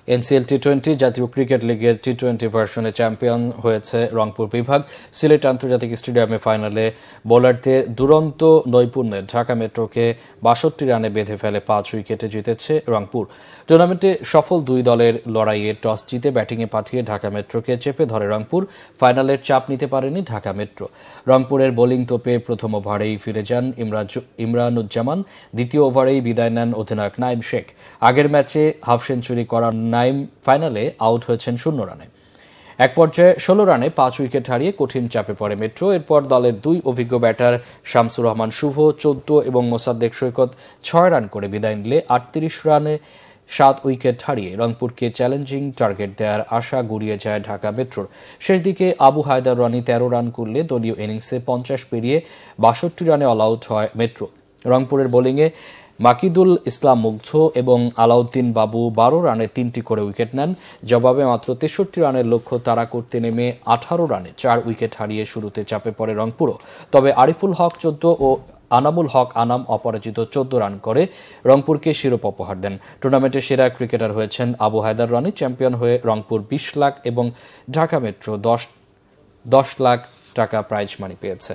NCL টি-20 জাতীয় cricket লিগের টি-20 ভার্সনে চ্যাম্পিয়ন হয়েছে রংপুর বিভাগ। সিলেট আন্তর্জাতিক স্টেডিয়ামে ফাইনালে বোলারদের দুরন্ত নৈপুণ্যে ঢাকা মেট্রোকে ৬২ রানে বেঁধে ফেলে ৫ উইকেটে জিতেছে রংপুর। টুর্নামেন্টে সফল দুই দলের লড়াইয়ে টস জিতে ব্যাটিংয়ে পাঠিয়ে ঢাকা মেট্রোকে চেপে ধরে রংপুর। ফাইনালের চাপ নিতে পারেনি ঢাকা মেট্রো। রংপুরের বোলিং তোপে প্রথম ওভারেই ফিরে যান ইমরানুজ্জামান। দ্বিতীয় ওভারেই বিদায় নেন অধিনায়ক নাইম শেখ। আগের ম্যাচে হাফ সেঞ্চুরি করা নাইম ফাইনালে আউট হয়েছেন ০ রানে। এক পর্যায়ে ১৬ রানে ৫ উইকেট হারিয়ে কঠিন চাপে পড়ে মেট্রো। এরপর দলের দুই অভিজ্ঞ ব্যাটার শামসুর রহমান শুভ ১৪ এবং মোসাদ্দেক সৈকত ৬ রান করে বিদায় নিলে ৩৮ রানে ৭ উইকেট হারিয়ে রংপুরকে চ্যালেঞ্জিং টার্গেট দেওয়ার আশা গুড়িয়ে যায় ঢাকা মেট্রোর। শেষ দিকে আবু হায়দার রানি ১৩ রান করলে দলীয় ইনিংসে ৫০ পেরিয়ে ৬২ রানে অল আউট হয় মেট্রো। রংপুরের বোলিংয়ে মাকিদুল ইসলাম মুগ্ধ এবং আলাউদ্দিন বাবু ১২ রানে ৩টি করে উইকেট নেন। জবাবে মাত্র ৬৩ রানের লক্ষ্য তাড়া করতে নেমে ১৮ রানে ৪ উইকেট হারিয়ে শুরুতে চাপে পড়ে রংপুরও। তবে আরিফুল হক ১৪ ও আনামুল হক আনাম অপরাজিত ১৪ রান করে রংপুরকে শিরোপা উপহার দেন। টুর্নামেন্টের সেরা ক্রিকেটার হয়েছেন আবু হায়দার রানি। চ্যাম্পিয়ন হয়ে রংপুর ২০ লাখ এবং ঢাকা মেট্রো ১০ লাখ টাকা প্রাইজ মানি পেয়েছে।